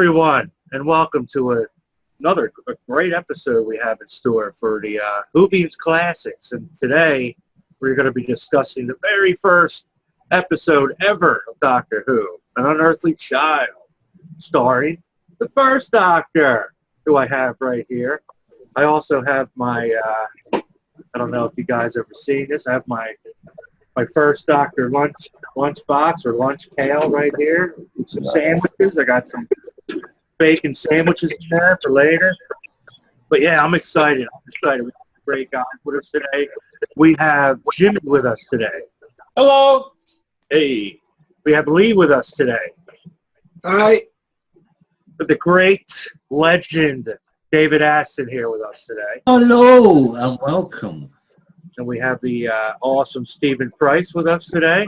everyone, and welcome to another great episode we have in store for the Whovians Classics. And today, we're going to be discussing the very first episode ever of Doctor Who, An Unearthly Child, starring the first Doctor, who I have right here. I also have my, I don't know if you guys ever seen this, I have my first Doctor lunch box or lunch pail right here. Some sandwiches. I got some bacon sandwiches in there for later. But yeah, I'm excited. We have a great guys with us today. We have Jimmy with us today. Hello. Hey. We have Lee with us today. Hi. The great legend David Aston here with us today. Hello and welcome. And we have the awesome Stephen Price with us today.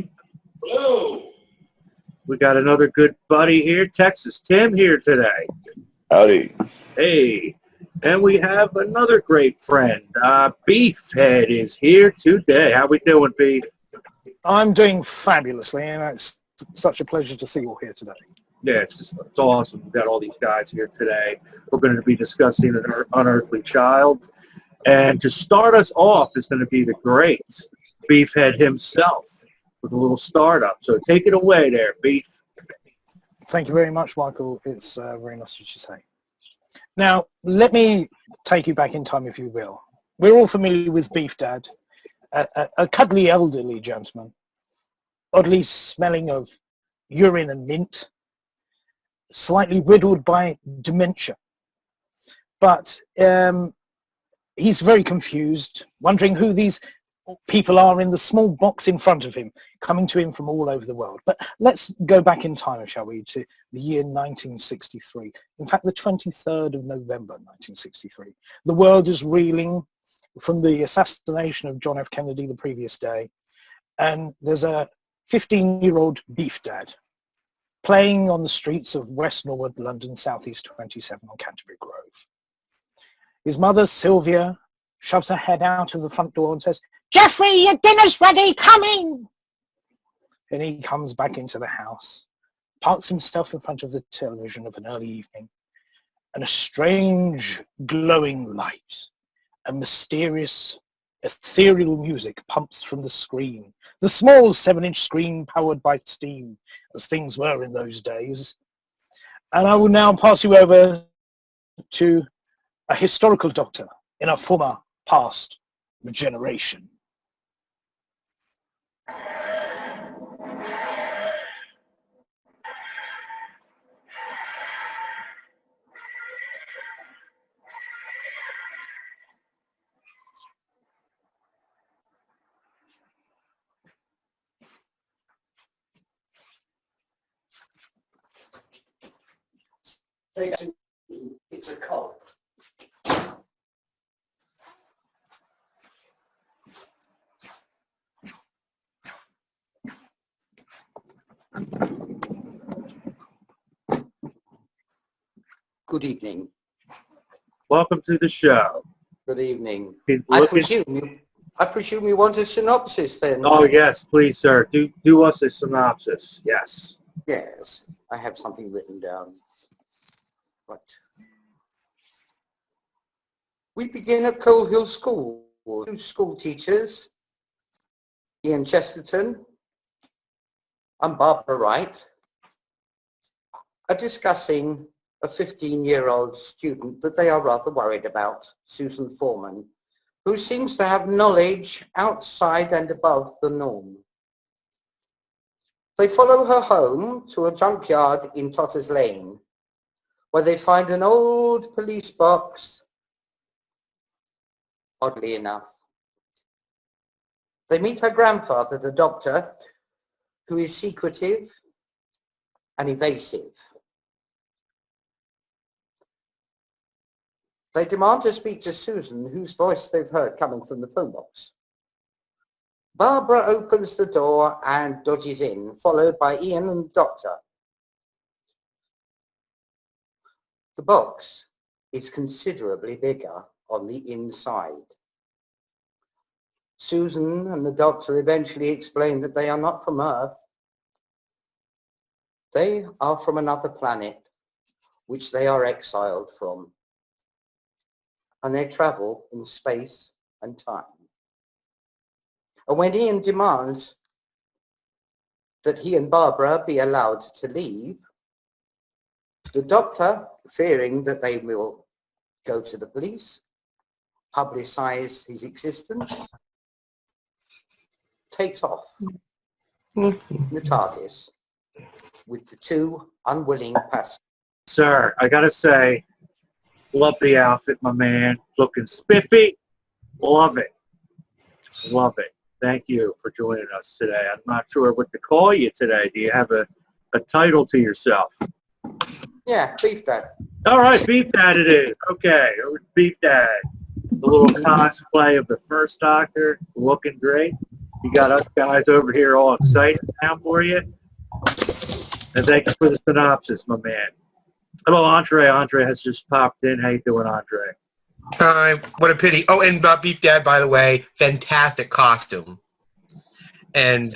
Hello. We got another good buddy here, Texas Tim, here today. Howdy. Hey. And we have another great friend, Beefdad is here today. How we doing, Beef? I'm doing fabulously, and it's such a pleasure to see you all here today. Yeah, it's awesome. We've got all these guys here today. We're going to be discussing An Unearthly Child. And to start us off is going to be the great Beefhead himself with a little startup. So take it away there, Beef. Thank you very much, Michael. It's very nice of you to say. Now, let me take you back in time, if you will. We're all familiar with Beefdad, a cuddly elderly gentleman, oddly smelling of urine and mint, slightly riddled by dementia. But he's very confused, wondering who these people are in the small box in front of him, coming to him from all over the world. But let's go back in time, shall we, to the year 1963. In fact, the 23rd of November, 1963. The world is reeling from the assassination of John F. Kennedy the previous day. And there's a 15-year-old Beefdad playing on the streets of West Norwood, London, Southeast 27 on Canterbury Grove. His mother, Sylvia, shoves her head out of the front door and says, "Geoffrey, your dinner's ready, come in!" Then he comes back into the house, parks himself in front of the television of an early evening, and a strange glowing light and mysterious ethereal music pumps from the screen, the small 7-inch screen powered by steam, as things were in those days. And I will now pass you over to a historical doctor in a former past generation. It's a cult. Good evening. Welcome to the show. Good evening. I presume you want a synopsis then? Oh, yes, please, sir. Do us a synopsis. Yes. Yes, I have something written down. Right. We begin at Coal Hill School. Two school teachers, Ian Chesterton and Barbara Wright, are discussing a 15-year-old student that they are rather worried about, Susan Foreman, who seems to have knowledge outside and above the norm. They follow her home to a junkyard in Totters Lane, where they find an old police box, oddly enough. They meet her grandfather, the doctor, who is secretive and evasive. They demand to speak to Susan, whose voice they've heard coming from the phone box. Barbara opens the door and dodges in, followed by Ian and the doctor. The box is considerably bigger on the inside. Susan and the doctor eventually explain that they are not from Earth. They are from another planet which they are exiled from, and they travel in space and time. And when Ian demands that he and Barbara be allowed to leave, the Doctor, fearing that they will go to the police, publicize his existence, takes off in the TARDIS with the two unwilling passengers. Sir, I gotta say, love the outfit, my man. Looking spiffy. Love it. Love it. Thank you for joining us today. I'm not sure what to call you today. Do you have a title to yourself? Yeah, Beefdad. All right, Beefdad it is. Okay, Beefdad. The little cosplay of the first Doctor, looking great. You got us guys over here all excited now for you. And thank you for the synopsis, my man. Hello, Andre. Andre has just popped in. How you doing, Andre? Hi. What a pity. Oh, and Beef Dad, by the way, fantastic costume. And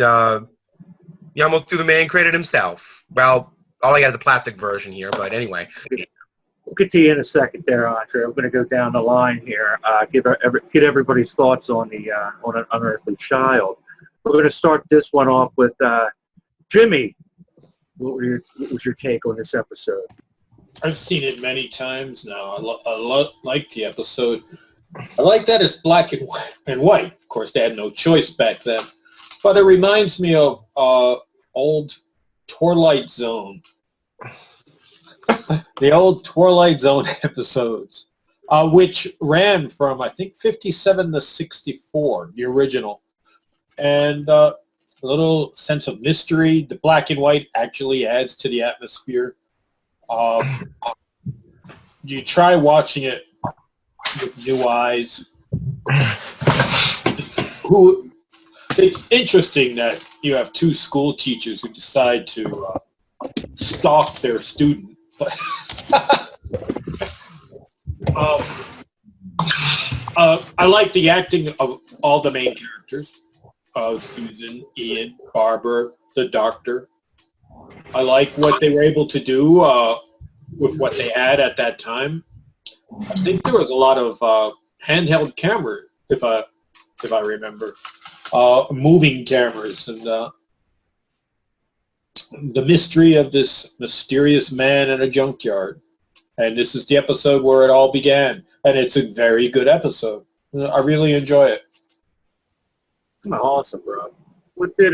he almost threw the man credit himself. Well, all he has is a plastic version here, but anyway. We'll get to you in a second there, Andre. I'm going to go down the line here, get everybody's thoughts on on an unearthly child. We're going to start this one off with Jimmy. What was your take on this episode? I've seen it many times now. I like the episode. I like that it's black and white. Of course, they had no choice back then. But it reminds me of old Twilight Zone. The old Twilight Zone episodes, which ran from, I think, 57 to 64, the original. And a little sense of mystery. The black and white actually adds to the atmosphere. You try watching it with new eyes. It's interesting that you have two school teachers who decide to stalk their student. But I like the acting of all the main characters. Susan, Ian, Barbara, the Doctor. I like what they were able to do with what they had at that time. I think there was a lot of handheld camera, if I remember, moving cameras, and the mystery of this mysterious man in a junkyard. And this is the episode where it all began, and it's a very good episode. I really enjoy it. Awesome, bro. What did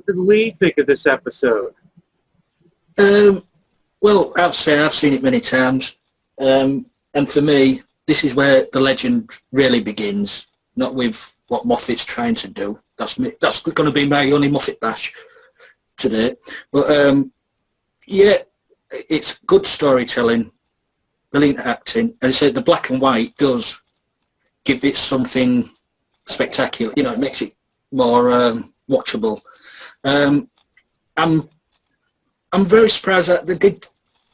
Lee think of this episode? Well, I've seen it many times, and for me, this is where the legend really begins. Not with what Moffat's trying to do. That's going to be my only Moffat bash today. But yeah, it's good storytelling, brilliant acting, and so the black and white does give it something spectacular. You know, it makes it more watchable. I'm very surprised that they did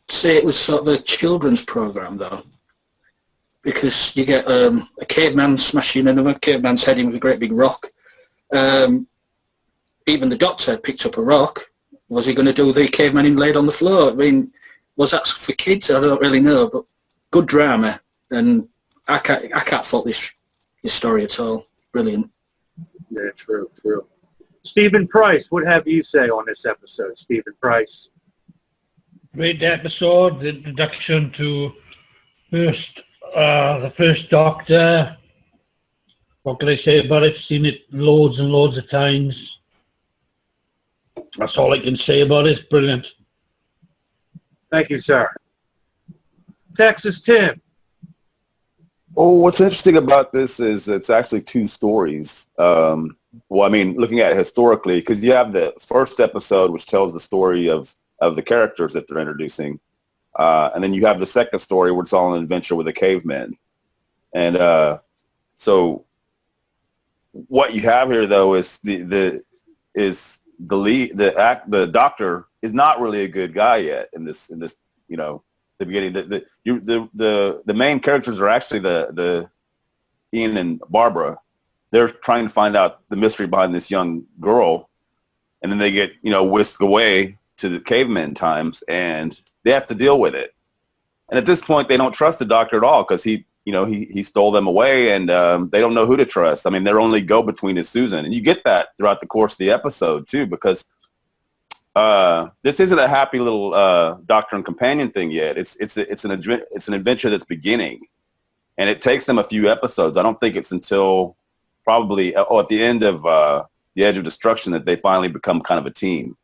say it was sort of a children's program, though, because you get a caveman smashing another caveman's head in with a great big rock. Even the Doctor picked up a rock. Was he going to do the caveman in laid on the floor? I mean, was that for kids? I don't really know, but good drama, and I can't fault this story at all. Brilliant. Yeah, true. Stephen Price, what have you say on this episode, Stephen Price? Great episode, the introduction to the first Doctor. What can I say about it? Seen it loads and loads of times. That's all I can say about it. It's brilliant. Thank you, sir. Texas Tim. Oh, what's interesting about this is it's actually two stories. Well, I mean, looking at it historically, because you have the first episode, which tells the story of the characters that they're introducing. And then you have the second story, where it's all an adventure with the cavemen. And so what you have here, though, is the Doctor is not really a good guy yet in this you know, the beginning. The main characters are actually the Ian and Barbara. They're trying to find out the mystery behind this young girl, and then they get, you know, whisked away to the caveman times, and they have to deal with it. And at this point, they don't trust the Doctor at all because he stole them away, and they don't know who to trust. I mean, their only go-between is Susan, and you get that throughout the course of the episode too, because this isn't a happy little Doctor and companion thing yet. It's an adventure that's beginning, and it takes them a few episodes. I don't think it's until probably at the end of The Edge of Destruction that they finally become kind of a team.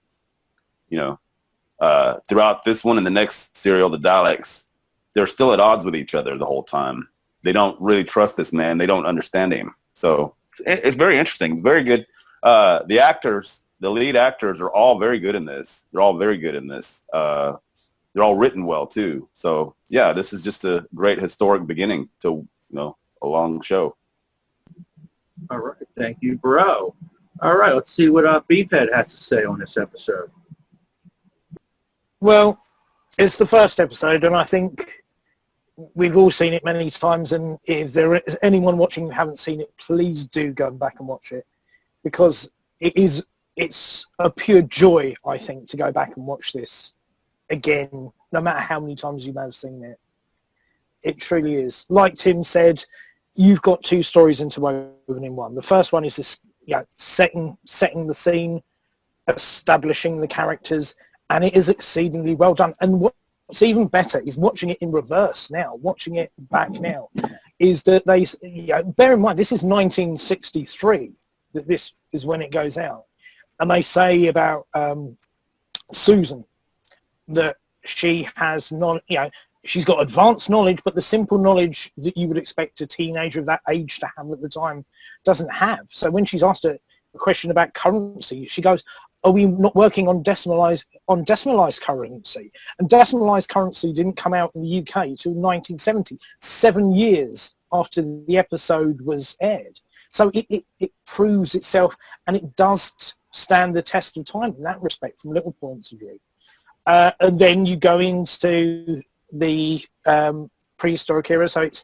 Throughout this one and the next serial, the Daleks, they're still at odds with each other the whole time. They don't really trust this man. They don't understand him. So it's very interesting, very good. The actors, the lead actors, are all very good in this. They're all very good in this. They're all written well too. So yeah, this is just a great historic beginning to a long show. All right, thank you, bro. All right, let's see what Beefhead has to say on this episode. Well, it's the first episode, and I think we've all seen it many times, and if there is anyone watching who haven't seen it, please do go back and watch it, because it's a pure joy, I think, to go back and watch this again, no matter how many times you may have seen it. It truly is. Like Tim said, you've got two stories interwoven in one. The first one is this, setting the scene, establishing the characters, and it is exceedingly well done. And what's even better is watching it in reverse now, watching it back now, is that they, bear in mind, this is 1963, that this is when it goes out. And they say about Susan that she has she's got advanced knowledge, but the simple knowledge that you would expect a teenager of that age to have at the time doesn't have. So when she's asked a question about currency, she goes, are we not working on decimalized currency? And decimalized currency didn't come out in the UK until 1970, 7 years after the episode was aired. So it proves itself, and it does stand the test of time in that respect from little points of view. And then you go into the prehistoric era. So it's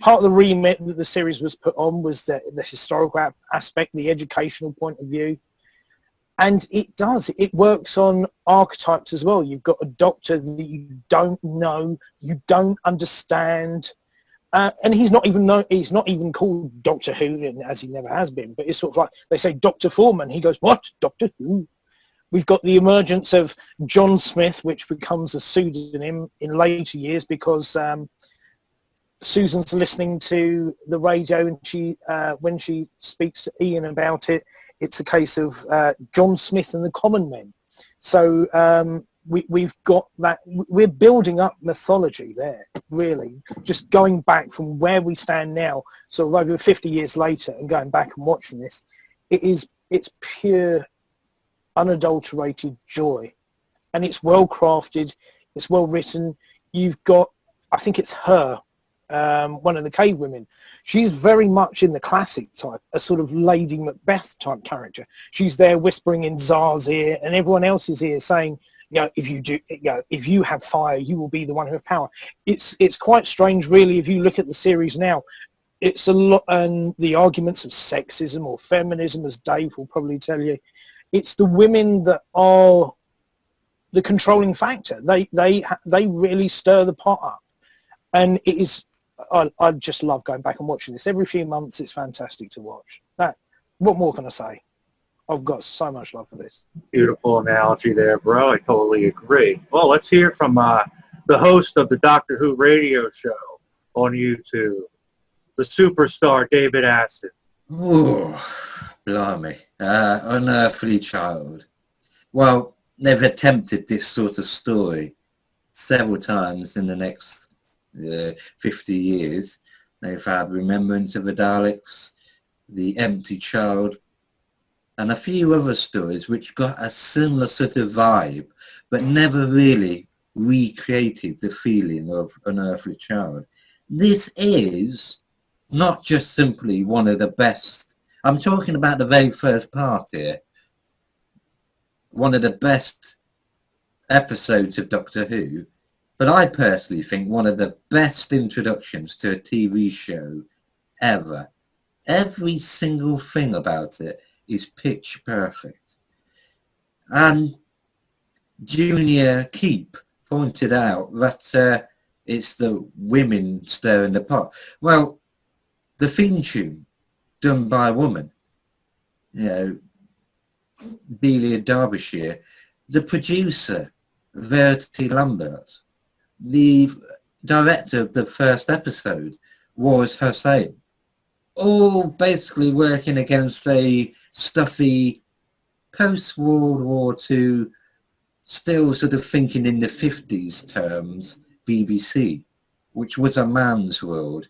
part of the remit that the series was put on was the historical aspect, the educational point of view. And it works on archetypes as well. You've got a Doctor that you don't know, you don't understand, and he's not even called Doctor Who, as he never has been. But it's sort of like they say Dr. Foreman. He goes, what? Doctor Who? We've got the emergence of John Smith, which becomes a pseudonym in later years because Susan's listening to the radio, and when she speaks to Ian about it, it's a case of John Smith and the Common Men. So we've got that. We're building up mythology there, really. Just going back from where we stand now, sort of over 50 years later, and going back and watching this, it's pure, unadulterated joy, and it's well crafted, it's well written. You've got, I think it's her, one of the cave women. She's very much in the classic type, a sort of Lady Macbeth type character. She's there whispering in Tsar's ear and everyone else's ear, saying, if you have fire, you will be the one who has power. It's quite strange, really, if you look at the series now. It's a lot, and the arguments of sexism or feminism, as Dave will probably tell you, it's the women that are the controlling factor. They really stir the pot up, and it is. I just love going back and watching this every few months. It's fantastic to watch. What more can I say? I've got so much love for this. Beautiful analogy there, bro. I totally agree. Well, let's hear from the host of the Doctor Who radio show on YouTube, the superstar David Aston. Ooh, blimey. Unearthly Child. Well, they've attempted this sort of story several times in the next 50 years. They've had Remembrance of the Daleks, The Empty Child, and a few other stories which got a similar sort of vibe, but never really recreated the feeling of Unearthly Child. This is not just simply one of the best. I'm talking about the very first part here. One of the best episodes of Doctor Who, but I personally think one of the best introductions to a TV show ever. Every single thing about it is pitch perfect. And Junior Keep pointed out that It's the women stirring the pot. Well, the theme tune done by a woman, you know, Belia Derbyshire, the producer, Verity Lambert, the director of the first episode was Hussein, all basically working against a stuffy post-World War II, still sort of thinking in the 50s terms, BBC, which was a man's world.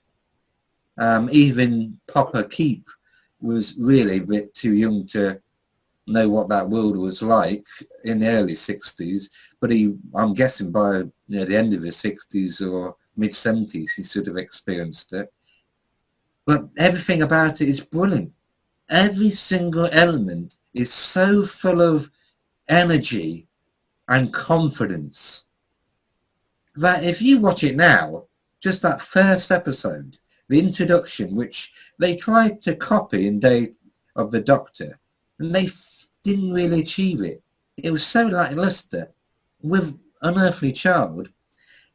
Even Papa Keep was really a bit too young to know what that world was like in the early 60s, but I'm guessing by the end of the 60s or mid 70s he sort of experienced it. But everything about it is brilliant. Every single element is so full of energy and confidence that if you watch it now, just that first episode, the introduction, which they tried to copy in Day of the Doctor, and they didn't really achieve it. It was so lackluster. With Unearthly Child,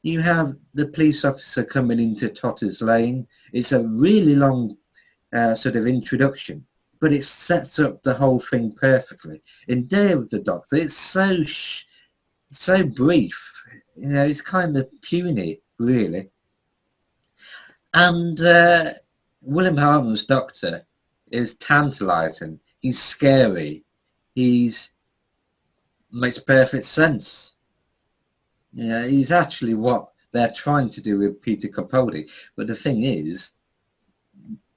you have the police officer coming into Totter's Lane. It's a really long sort of introduction, but it sets up the whole thing perfectly. In Day of the Doctor, it's so brief. It's kind of puny, really. And William Hartnell's Doctor is tantalising. He's scary. Makes perfect sense. He's actually what they're trying to do with Peter Capaldi. But the thing is,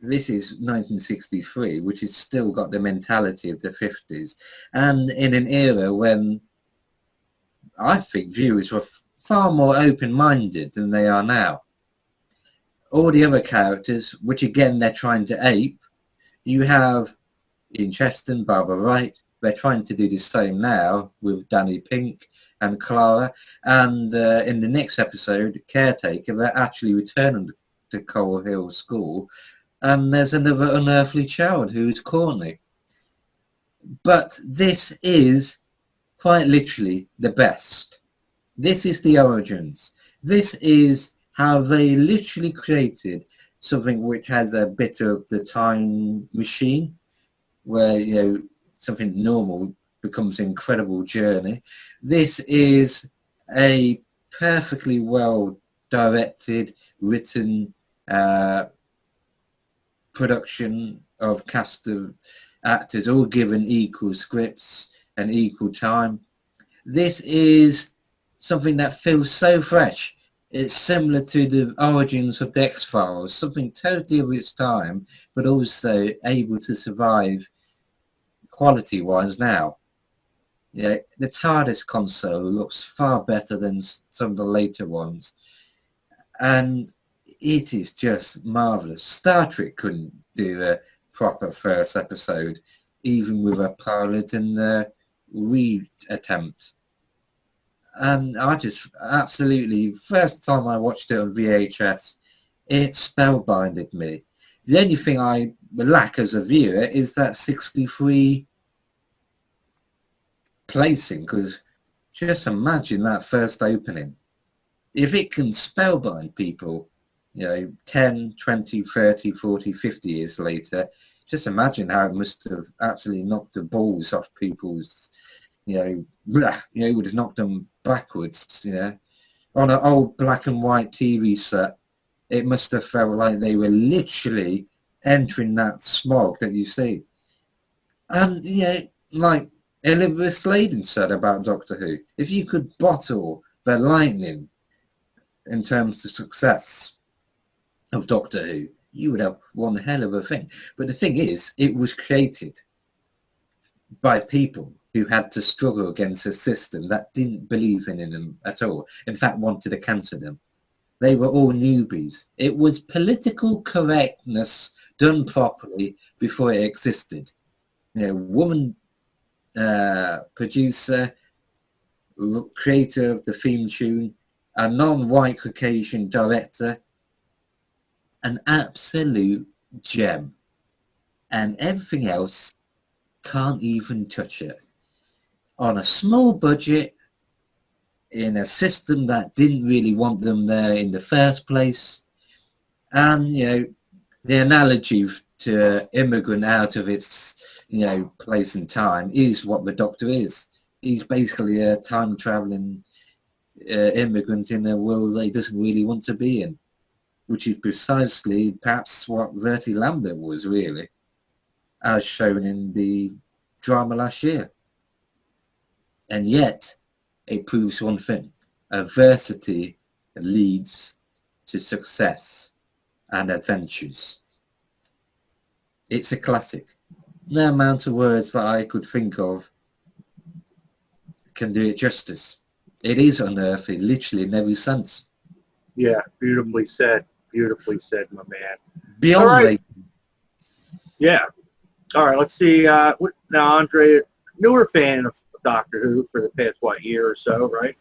this is 1963, which has still got the mentality of the 50s, and in an era when I think viewers were far more open-minded than they are now. All the other characters, which again they're trying to ape, you have Ian Cheston, Barbara Wright. They're trying to do the same now with Danny Pink and Clara. And in the next episode, Caretaker, they're actually returning to Coal Hill School. And there's another Unearthly Child who's Courtney. But this is quite literally the best. This is the origins. This is how they literally created something which has a bit of the time machine, where something normal becomes an incredible journey. This is a perfectly well directed, written production of cast of actors, all given equal scripts and equal time. This is something that feels so fresh. It's similar to the origins of the X-Files, something totally of its time, but also able to survive quality-wise now. The TARDIS console looks far better than some of the later ones, and it is just marvellous. Star Trek couldn't do a proper first episode, even with a pilot and the re-attempt. And I just absolutely, first time I watched it on VHS, it spellbinded me. The only thing I lack as a viewer is that 63 placing, because just imagine that first opening. If it can spellbind people, 10, 20, 30, 40, 50 years later, just imagine how it must have actually knocked the balls off people's, it would have knocked them backwards, On an old black and white TV set, it must have felt like they were literally entering that smog that you see. And, like Elizabeth Sladen said about Doctor Who, if you could bottle the lightning in terms of success of Doctor Who, you would have one hell of a thing. But the thing is, it was created by people who had to struggle against a system that didn't believe in them at all. In fact, wanted to cancel them. They were all newbies. It was political correctness done properly before it existed. Woman producer, creator of the theme tune, a non-white Caucasian director, an absolute gem. And everything else can't even touch it. On a small budget, in a system that didn't really want them there in the first place. And, you know, the analogy to immigrant out of its, you know, place and time is what the Doctor is. He's basically a time-traveling immigrant in a world that he doesn't really want to be in, which is precisely perhaps what Bertie Lambert was really, as shown in the drama last year. And yet, it proves one thing: adversity leads to success and adventures. It's a classic. No amount of words that I could think of can do it justice. It is unearthly, literally in every sense. Yeah, beautifully said. Beautifully said, my man. Beyond All right. like, Yeah. All right, let's see. Now, Andre, newer fan of Doctor Who for the past, year or so, right?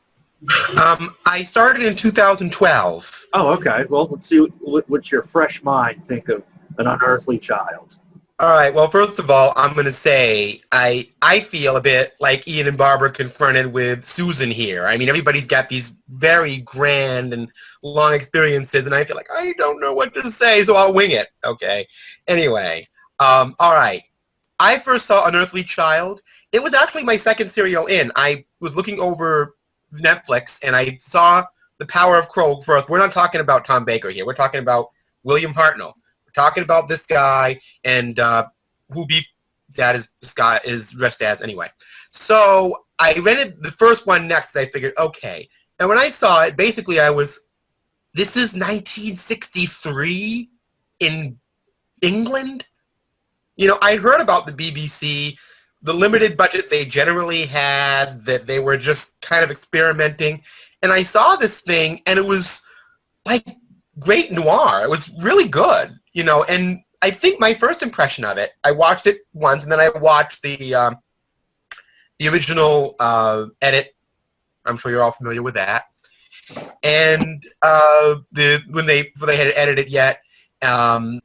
I started in 2012. Oh, okay. Well, let's see what your fresh mind think of An Unearthly Child. All right. Well, first of all, I'm going to say I feel a bit like Ian and Barbara confronted with Susan here. I mean, everybody's got these very grand and long experiences, and I feel like I don't know what to say, so I'll wing it. Okay. Anyway, all right. I first saw Unearthly Child. It was actually my second serial in. I was looking over Netflix, and I saw The Power of Crow first. We're not talking about Tom Baker here. We're talking about William Hartnell. Talking about this guy and who Beefdad is dressed as anyway. So I rented the first one next. I figured, okay. And when I saw it, basically this is 1963 in England. You know, I heard about the BBC, the limited budget they generally had, that they were just kind of experimenting. And I saw this thing, and it was like great noir. It was really good. You know, and I think my first impression of it, I watched it once, and then I watched the original edit. I'm sure you're all familiar with that. And when they hadn't edited it yet, and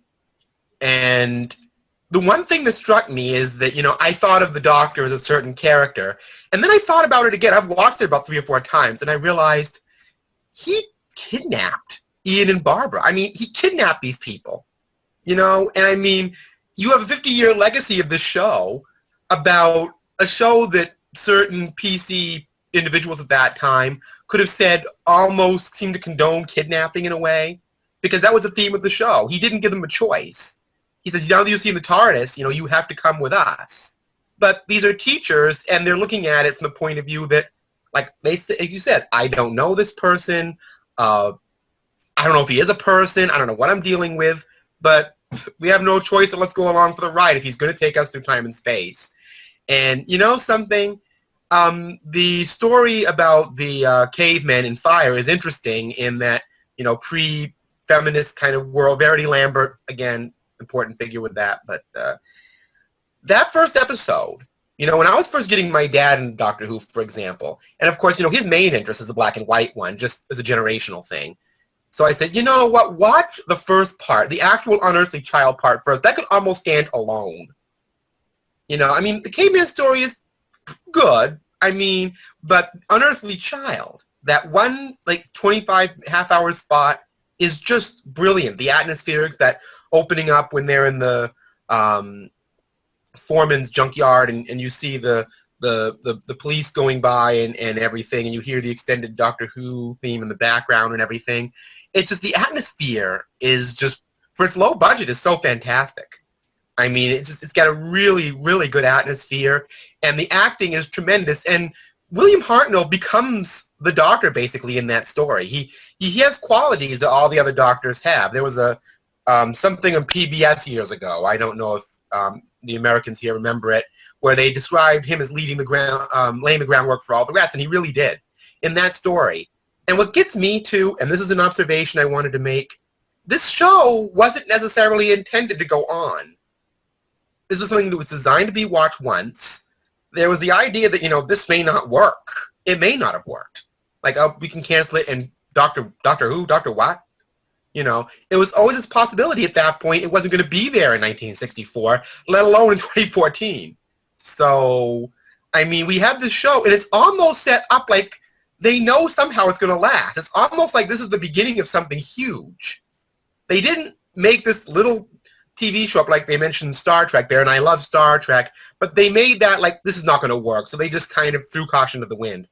the one thing that struck me is that, you know, I thought of the Doctor as a certain character, and then I thought about it again. I've watched it about 3 or 4 times, and I realized he kidnapped Ian and Barbara. I mean, he kidnapped these people. You know, and I mean, you have a 50-year legacy of this show about a show that certain PC individuals at that time could have said almost seemed to condone kidnapping in a way, because that was the theme of the show. He didn't give them a choice. He says, now that you see in the TARDIS, you know, you have to come with us. But these are teachers, and they're looking at it from the point of view that, like as you said, I don't know this person. I don't know if he is a person. I don't know what I'm dealing with. But we have no choice, so let's go along for the ride if he's going to take us through time and space. And you know something? The story about the cavemen in fire is interesting in that, you know, pre-feminist kind of world. Verity Lambert, again, important figure with that. But that first episode, you know, when I was first getting my dad in Doctor Who, for example, and of course, you know, his main interest is the black and white one, just as a generational thing. So I said, you know what, watch the first part, the actual Unearthly Child part first. That could almost stand alone. You know, I mean, the caveman story is good, I mean, but Unearthly Child, that one, like, 25 half-hour spot is just brilliant. The atmospherics, that opening up when they're in the foreman's junkyard and you see the police going by and everything, and you hear the extended Doctor Who theme in the background and everything. It's just the atmosphere is just, for its low budget, is so fantastic. I mean, it's got a really, really good atmosphere, and the acting is tremendous. And William Hartnell becomes the Doctor basically in that story. He has qualities that all the other Doctors have. There was a something on PBS years ago. I don't know if the Americans here remember it, where they described him as laying the groundwork for all the rest, and he really did in that story. And what gets me to, and this is an observation I wanted to make, this show wasn't necessarily intended to go on. This was something that was designed to be watched once. There was the idea that, you know, this may not work. It may not have worked. Like, oh, we can cancel it and Doctor Who, Doctor what? You know, it was always this possibility at that point it wasn't going to be there in 1964, let alone in 2014. So, I mean, we have this show, and it's almost set up like they know somehow it's going to last. It's almost like this is the beginning of something huge. They didn't make this little TV show up like they mentioned Star Trek there, and I love Star Trek, but they made that like this is not going to work, so they just kind of threw caution to the wind,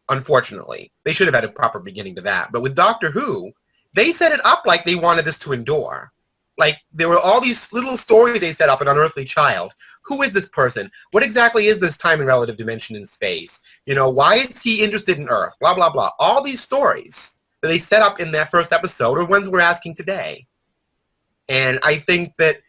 unfortunately. They should have had a proper beginning to that. But with Doctor Who, they set it up like they wanted this to endure. Like, there were all these little stories they set up in Unearthly Child. Who is this person? What exactly is this time and relative dimension in space? You know, why is he interested in Earth? Blah, blah, blah. All these stories that they set up in that first episode are ones we're asking today. And I think that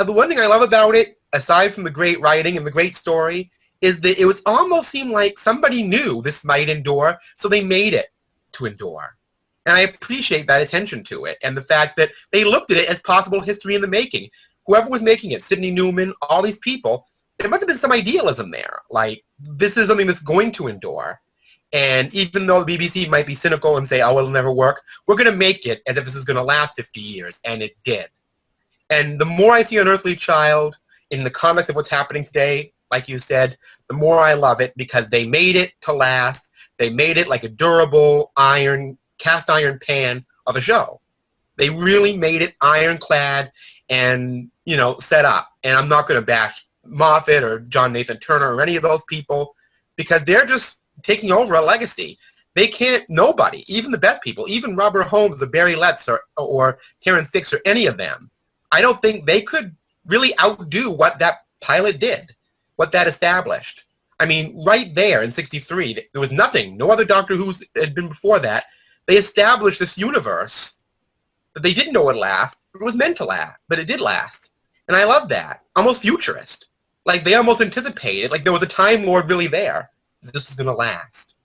the one thing I love about it, aside from the great writing and the great story, is that it was almost seemed like somebody knew this might endure, so they made it to endure. And I appreciate that attention to it and the fact that they looked at it as possible history in the making. Whoever was making it, Sidney Newman, all these people, there must have been some idealism there. Like, this is something that's going to endure. And even though the BBC might be cynical and say, oh, it'll never work, we're going to make it as if this is going to last 50 years. And it did. And the more I see Unearthly Child in the context of what's happening today, like you said, the more I love it because they made it to last. They made it like a durable cast iron pan of a show. They really made it ironclad and, you know, set up. And I'm not going to bash Moffat or John Nathan Turner or any of those people because they're just taking over a legacy. They can't, nobody, even the best people, even Robert Holmes or Barry Letts or Terrence Dix or any of them, I don't think they could really outdo what that pilot did, what that established. I mean, right there in 63, there was nothing, no other Doctor Who had been before that. They established this universe that they didn't know would last. It was meant to last, but it did last. And I love that. Almost futurist. Like, they almost anticipated, like there was a Time Lord really there. This was going to last.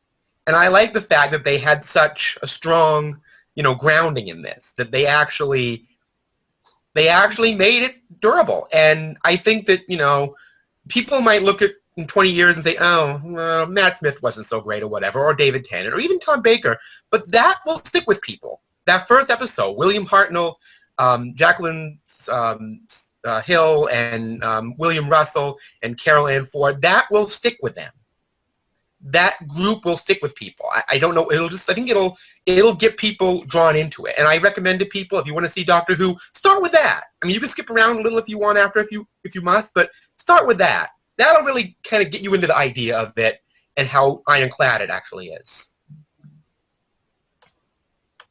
And I like the fact that they had such a strong, you know, grounding in this, that they actually made it durable. And I think that, you know, people might look at in 20 years and say, oh, well, Matt Smith wasn't so great or whatever, or David Tennant, or even Tom Baker, but that will stick with people. That first episode, William Hartnell, Jacqueline Hill, and William Russell, and Carol Ann Ford, that will stick with them. That group will stick with people. I don't know, I think it'll get people drawn into it. And I recommend to people, if you want to see Doctor Who, start with that. I mean, you can skip around a little if you want after, if you must, but start with that. That'll really kind of get you into the idea of it and how ironclad it actually is.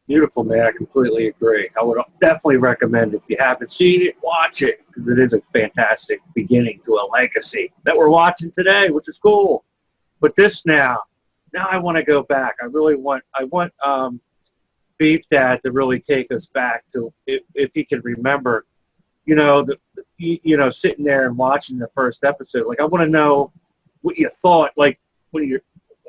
Beautiful, man. I completely agree. I would definitely recommend, if you haven't seen it, watch it, because it is a fantastic beginning to a legacy that we're watching today, which is cool. But this now I want to go back. I want Beefdad to really take us back to, if he can remember, you know, sitting there and watching the first episode. Like, I want to know what you thought, like, when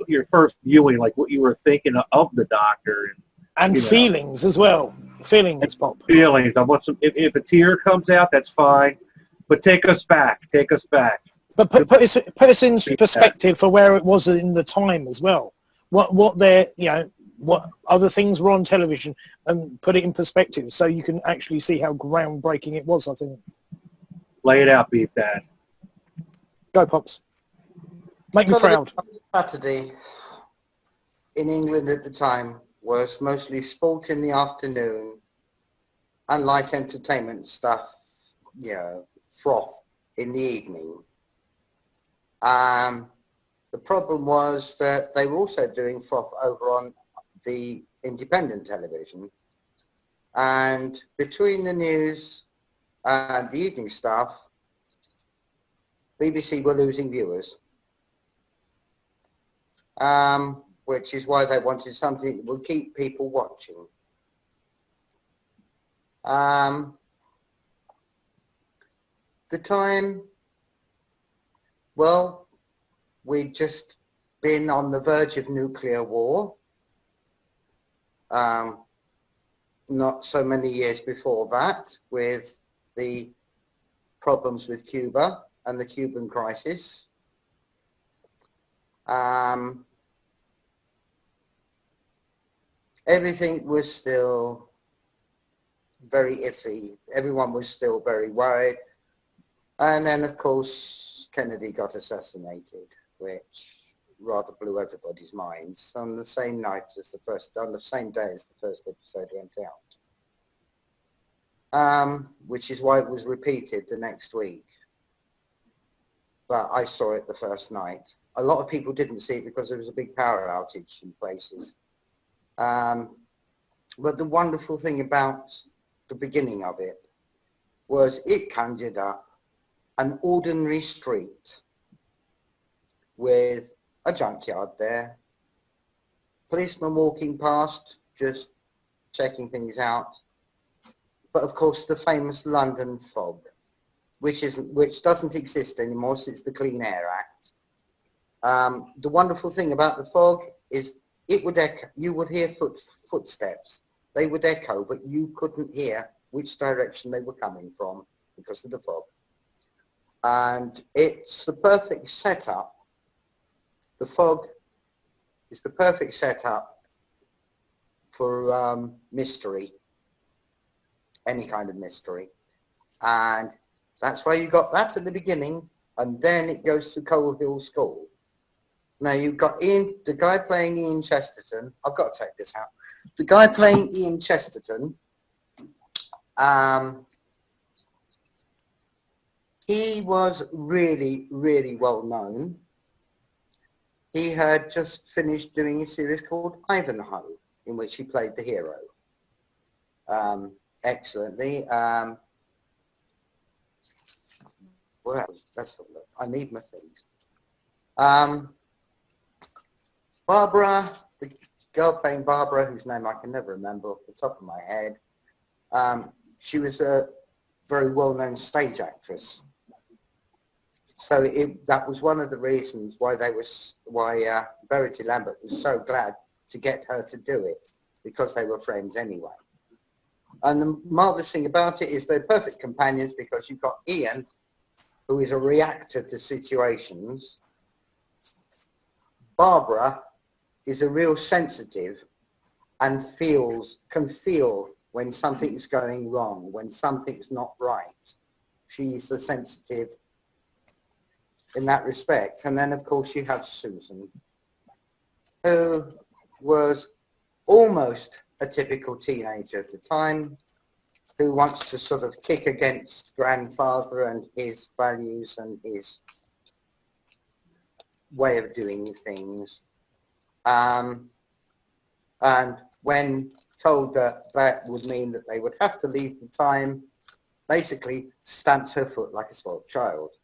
your first viewing, like what you were thinking of the Doctor. And feelings as well. Feelings, Pop. Feelings. I want some, if a tear comes out, that's fine. But take us back. But put us in perspective for where it was in the time as well. What other things were on television, and put it in perspective so you can actually see how groundbreaking it was, I think. Lay it out, Beefdad. Go, Pops. Make me proud. Saturday in England at the time was mostly sport in the afternoon and light entertainment stuff, froth in the evening. The problem was that they were also doing froth over on the independent television, and between the news and the evening stuff, BBC were losing viewers, which is why they wanted something that would keep people watching. The time, well, we'd just been on the verge of nuclear war. Not so many years before that, with the problems with Cuba and the Cuban crisis. Everything was still very iffy. Everyone was still very worried. And then, of course, Kennedy got assassinated, which, rather blew everybody's minds on the same night as on the same day as the first episode went out. Which is why it was repeated the next week. But I saw it the first night. A lot of people didn't see it because there was a big power outage in places. But the wonderful thing about the beginning of it was it conjured up an ordinary street with a junkyard there, policemen walking past, just checking things out. But of course, the famous London fog, which doesn't exist anymore since the Clean Air Act. The wonderful thing about the fog is it would echo. You would hear footsteps. They would echo, but you couldn't hear which direction they were coming from because of the fog. And it's the perfect setup. The fog is the perfect setup for mystery, any kind of mystery. And that's why you got that at the beginning, and then it goes to Coal Hill School. Now you've got Ian, the guy playing Ian Chesterton. I've got to take this out. The guy playing Ian Chesterton, he was really, really well known. He had just finished doing a series called Ivanhoe, in which he played the hero excellently. Well, let's have a look. I need my things. Barbara, the girl playing Barbara, whose name I can never remember off the top of my head, she was a very well-known stage actress. So that was one of the reasons why Verity Lambert was so glad to get her to do it, because they were friends anyway. And the marvelous thing about it is they're perfect companions, because you've got Ian, who is a reactor to situations. Barbara is a real sensitive and can feel when something's going wrong, when something's not right. She's a sensitive in that respect. And then of course you have Susan, who was almost a typical teenager at the time, who wants to sort of kick against grandfather and his values and his way of doing things. And when told that that would mean that they would have to leave the time, basically stamped her foot like a spoiled child.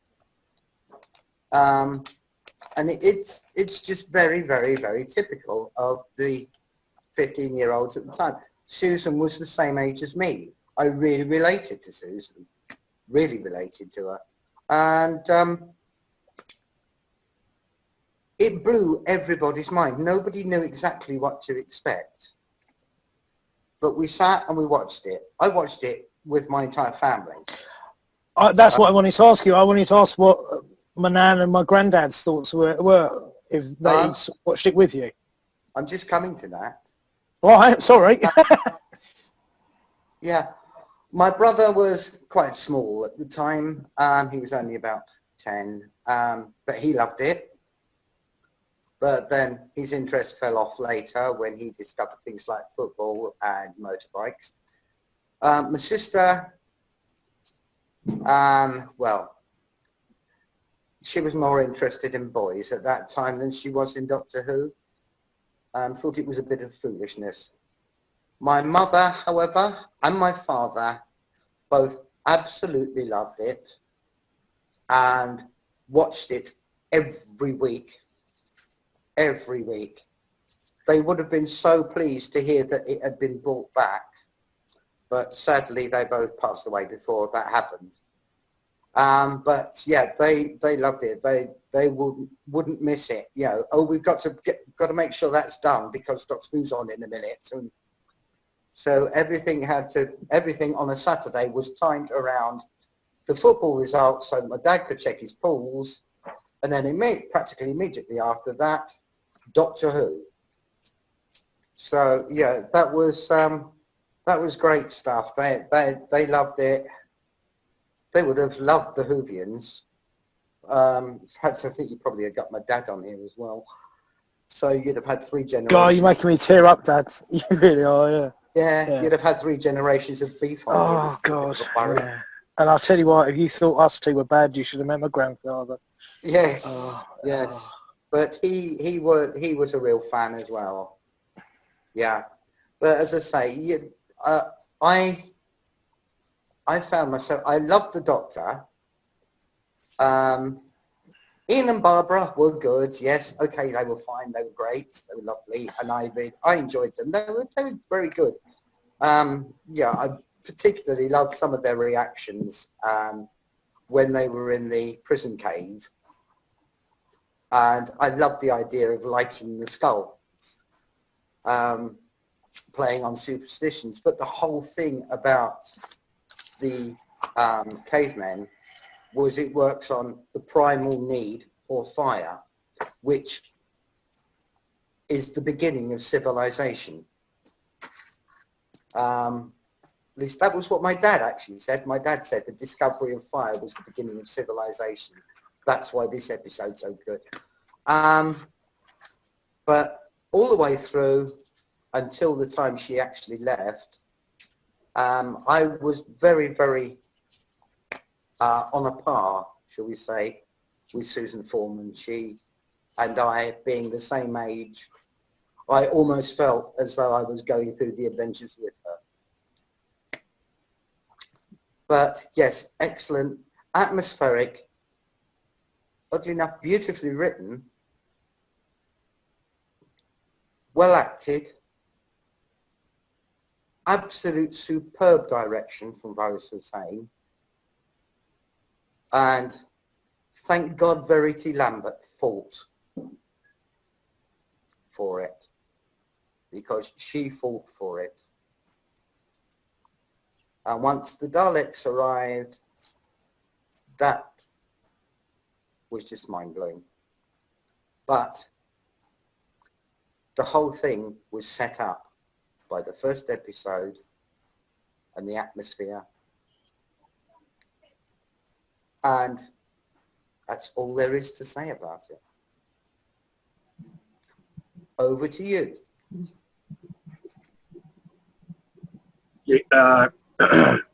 And it's just very, very, very typical of the 15-year-olds at the time. Susan was the same age as me. I really related to Susan, really related to her. And it blew everybody's mind. Nobody knew exactly what to expect. But we sat and we watched it. I watched it with my entire family. That's what I wanted to ask you. I wanted to ask what my nan and my granddad's thoughts were if they watched it with you. I'm just coming to that. Right, sorry. Yeah, my brother was quite small at the time. He was only about 10, but he loved it. But then his interest fell off later when he discovered things like football and motorbikes. My sister, well, she was more interested in boys at that time than she was in Doctor Who. Thought it was a bit of foolishness. My mother, however, and my father both absolutely loved it and watched it every week. Every week. They would have been so pleased to hear that it had been brought back, but sadly they both passed away before that happened. But yeah, they loved it. They wouldn't miss it. You know, oh, we've got to make sure that's done because Doctor Who's on in a minute. And so everything on a Saturday was timed around the football results, so that my dad could check his pools, and then practically immediately after that, Doctor Who. So yeah, that was great stuff. They loved it. They would have loved the Whovians. In fact, I think you probably have got my dad on here as well. So you'd have had 3 generations. God, you're making me tear up, Dad. You really are, yeah. Yeah, you'd have had 3 generations of beef on you. Oh, God. Yeah. And I'll tell you what, if you thought us two were bad, you should have met my grandfather. Yes, Oh, yes. But he was a real fan as well. Yeah. But as I say, I found myself, I loved the Doctor. Ian and Barbara were good. Yes, okay, they were fine. They were great. They were lovely, and I enjoyed them. They were very good. Yeah, I particularly loved some of their reactions when they were in the prison cave, and I loved the idea of lighting the skull, playing on superstitions. But the whole thing about the cavemen was it works on the primal need for fire, which is the beginning of civilization. At least that was what my dad actually said. My dad said the discovery of fire was the beginning of civilization. That's why this episode's so good. But all the way through until the time she actually left, I was very, very on a par, shall we say, with Susan Foreman. She and I, being the same age, I almost felt as though I was going through the adventures with her. But yes, excellent, atmospheric, oddly enough, beautifully written, well acted, absolute superb direction from Boris Hussein. And thank God Verity Lambert fought for it, because she fought for it. And once the Daleks arrived, that was just mind-blowing. But the whole thing was set up by the first episode and the atmosphere. And that's all there is to say about it. Over to you.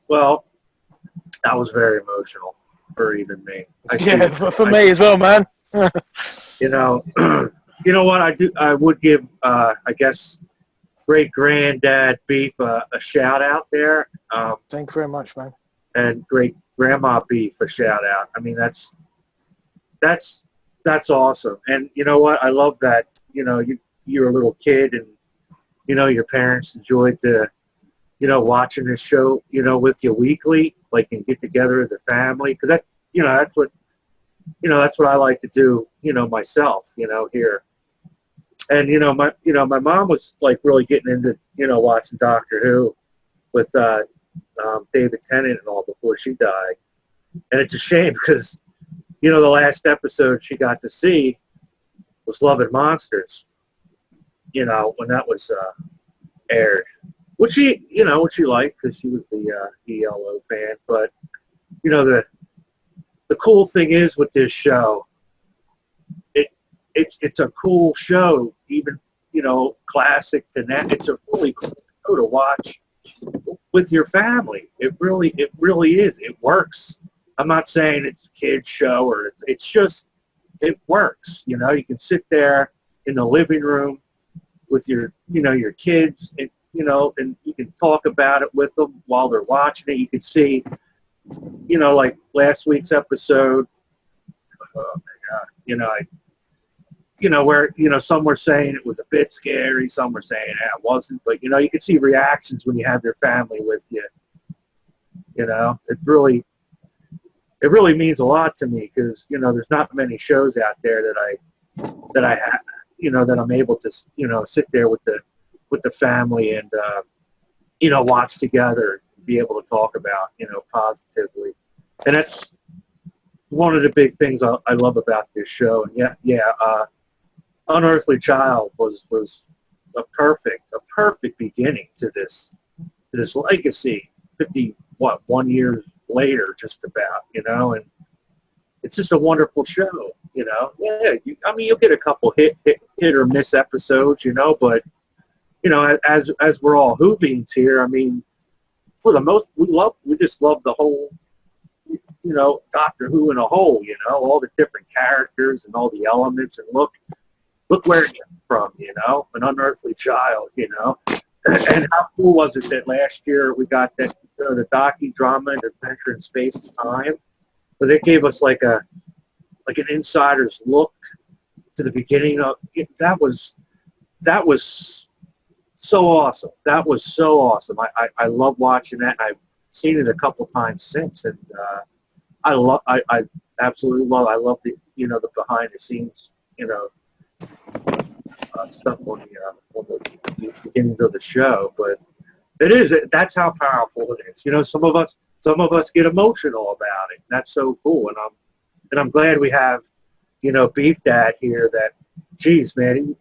Well, that was very emotional for even me. Yeah, for me as well, man. You know, you know what I would give, I guess, great granddad Beef a shout out there. Thank you very much, man. And great grandma Beef a shout out. I mean, that's awesome. And you know what? I love that. You know, you're a little kid, and you know your parents enjoyed the, you know, watching this show, you know, with you weekly, like, and get together as a family, because that, you know, that's what I like to do, you know, myself, you know, here. And you know, my mom was like really getting into, you know, watching Doctor Who with David Tennant and all before she died. And it's a shame because, you know, the last episode she got to see was Love and Monsters, you know, when that was aired, which she liked because she was the ELO fan. But, you know, the cool thing is with this show, it's a cool show, even, you know, classic to now. It's a really cool show to watch with your family. It really is. It works. I'm not saying it's a kid's show, or it's just, it works. You know, you can sit there in the living room with your, you know, your kids, and, you know, and you can talk about it with them while they're watching it. You can see, you know, like last week's episode, oh my God, you know, where, you know, some were saying it was a bit scary, some were saying it wasn't, but, you know, you can see reactions when you have your family with you. You know, it really means a lot to me, because, you know, there's not many shows out there that I have, you know, that I'm able to, you know, sit there with the family and, you know, watch together, and be able to talk about, you know, positively. And that's one of the big things I love about this show. And Unearthly Child was a perfect beginning to this legacy. 1 year later, just about, you know, and it's just a wonderful show. You know, yeah. I mean, you'll get a couple hit or miss episodes, you know, but you know, as we're all Whovians here, I mean, for the most, we just love the whole, you know, Doctor Who in a whole, you know, all the different characters and all the elements, and look where it came from, you know, an unearthly child, you know. And how cool was it that last year we got that the docudrama and Adventure in Space and Time, but they gave us like an insider's look to the beginning of it. That was so awesome. That was so awesome. I love watching that. I've seen it a couple times since, and I absolutely love. I love the, you know, the behind the scenes, you know, stuff on the beginning of the show. But that's how powerful it is. You know, some of us get emotional about it. That's so cool, and I'm glad we have, you know, Beefdad here. That, geez, man,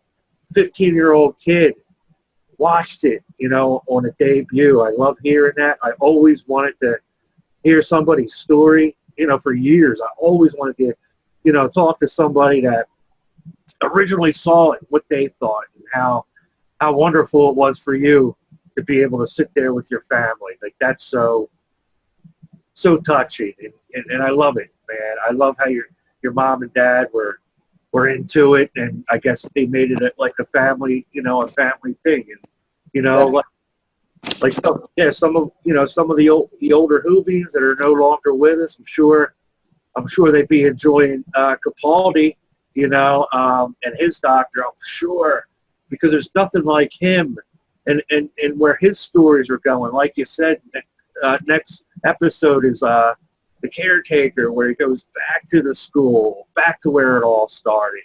15-year-old kid watched it, you know, on a debut. I love hearing that. I always wanted to hear somebody's story, you know, for years. I always wanted to, you know, talk to somebody that originally saw it, what they thought, and how wonderful it was for you to be able to sit there with your family. Like, that's so touching, and I love it, man. I love how your mom and dad were into it, and I guess they made it like a family, you know, a family thing. And, you know, like some of the older Whovians that are no longer with us, I'm sure they'd be enjoying Capaldi, you know, and his doctor, I'm sure, because there's nothing like him, and where his stories are going. Like you said, next episode is the caretaker, where he goes back to the school, back to where it all started.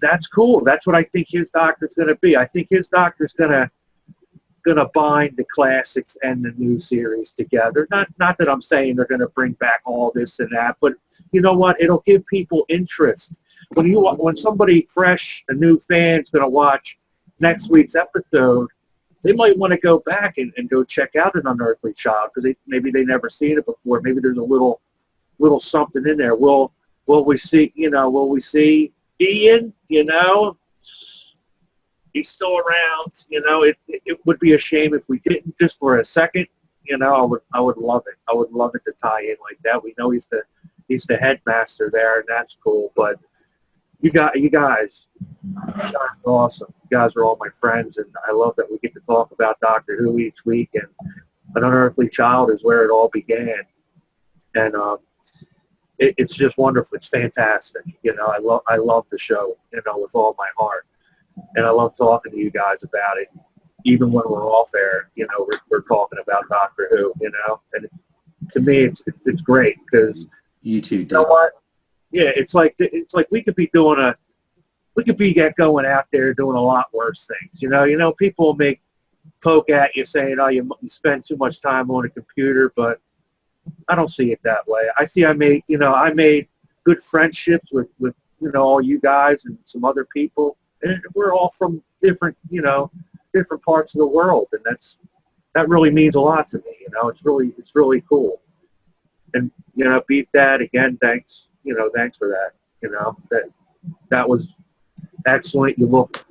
That's cool. That's what I think his doctor's going to be. I think his doctor's going to bind the classics and the new series together. Not that I'm saying they're going to bring back all this and that, but you know what? It'll give people interest. When somebody fresh, a new fan's going to watch next week's episode, they might want to go back and go check out An Unearthly Child, because maybe they never seen it before. Maybe there's a little something in there. Will we see Ian? You know, he's still around. You know, it would be a shame if we didn't, just for a second. You know, I would love it. I would love it to tie in like that. We know he's the headmaster there, and that's cool. But you guys are awesome. You guys are all my friends, and I love that we get to talk about Doctor Who each week. And An Unearthly Child is where it all began, and it's just wonderful. It's fantastic. You know, I love the show, you know, with all my heart, and I love talking to you guys about it. Even when we're off air, you know, we're talking about Doctor Who, you know, and to me, it's great, because You too, you know what? Yeah, it's like we could be going out there doing a lot worse things. You know, people poke at you saying, "Oh, you spend too much time on a computer," but I don't see it that way. I made good friendships with you know, all you guys and some other people, and we're all from different parts of the world, and that really means a lot to me. You know, it's really cool. And you know, Beefdad, again, thanks. You know, thanks for that. You know, that was excellent. You look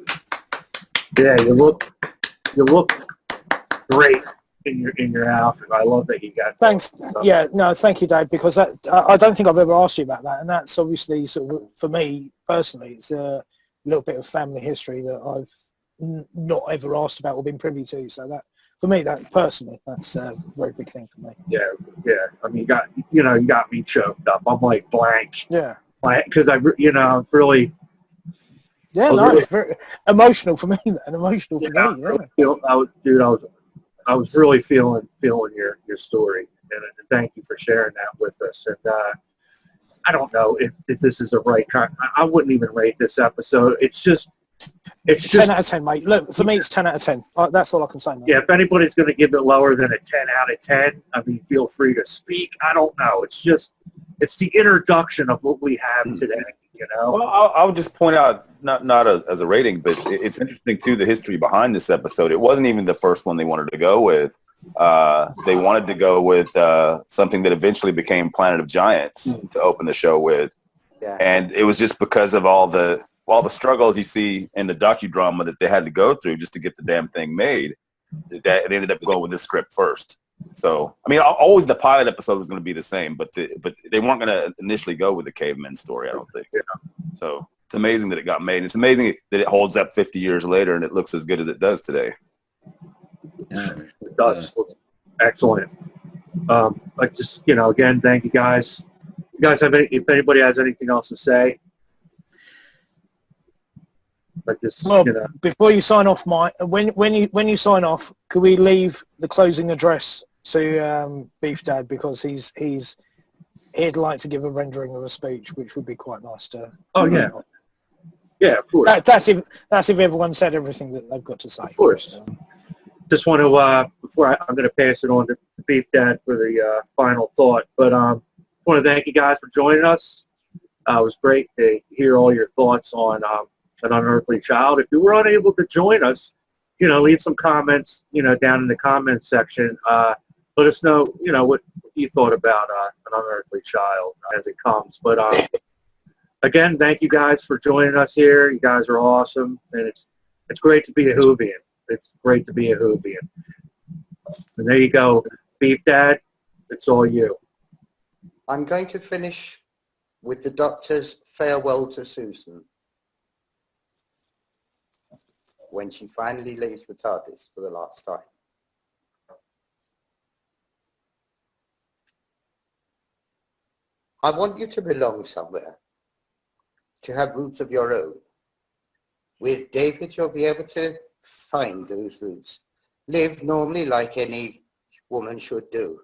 great in your outfit. I love that you got. Thanks. Yeah, no, thank you, Dave, because I don't think I've ever asked you about that, and that's obviously sort of, for me personally, it's a little bit of family history that I've not ever asked about or been privy to. So that, for me, that's a very big thing for me. Yeah. I mean, you got me choked up. I'm like blank. Yeah. Because I'm really. Yeah, no, it's very emotional for me. And emotional for me. Yeah. I was really feeling your story, and thank you for sharing that with us. And I don't know if this is the right kind. I wouldn't even rate this episode. It's just 10 out of 10, mate. Look, for me, it's 10 out of 10. That's all I can say, mate. Yeah, if anybody's going to give it lower than a 10 out of 10, I mean, feel free to speak. I don't know. It's the introduction of what we have today, you know? Well, I would just point out, not as a rating, but it's interesting, too, the history behind this episode. It wasn't even the first one they wanted to go with. They wanted to go with something that eventually became Planet of Giants to open the show with. Yeah. And it was just because of all the struggles you see in the docudrama that they had to go through just to get the damn thing made, that they ended up going with this script first. So, I mean, always the pilot episode was going to be the same, but they weren't going to initially go with the caveman story, I don't think. So it's amazing that it got made. It's amazing that it holds up 50 years later and it looks as good as it does today. Yeah. It does. Excellent. Like just, again, thank you guys. You guys have if anybody has anything else to say, like this, Well, before you sign off, Mike, when you sign off, could we leave the closing address to Beefdad, because he'd like to give a rendering of a speech, which would be quite nice to. Oh yeah, yeah, of course. That's if everyone said everything that they've got to say. Of course. Just want to before I'm going to pass it on to Beefdad for the final thought, but I want to thank you guys for joining us. It was great to hear all your thoughts on An Unearthly Child. If you were unable to join us, leave some comments, down in the comments section. Let us know, what you thought about An Unearthly Child as it comes. But again, thank you guys for joining us here. You guys are awesome, and it's great to be a Whovian. It's great to be a Whovian. And there you go, Beefdad. It's all you. I'm going to finish with the Doctor's farewell to Susan when she finally leaves the TARDIS for the last time. I want you to belong somewhere, to have roots of your own. With David, you'll be able to find those roots. Live normally like any woman should do.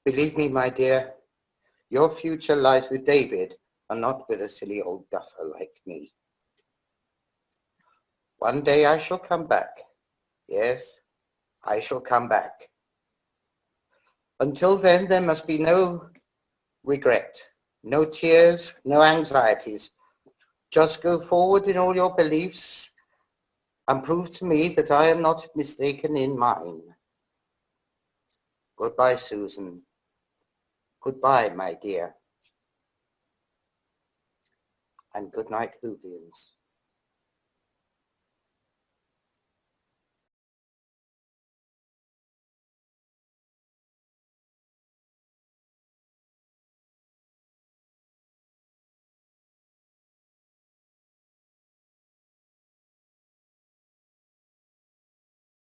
Believe me, my dear, your future lies with David and not with a silly old duffer like me. One day I shall come back. Yes, I shall come back. Until then, there must be no regret, no tears, no anxieties. Just go forward in all your beliefs and prove to me that I am not mistaken in mine. Goodbye, Susan. Goodbye, my dear. And good night, Whovians.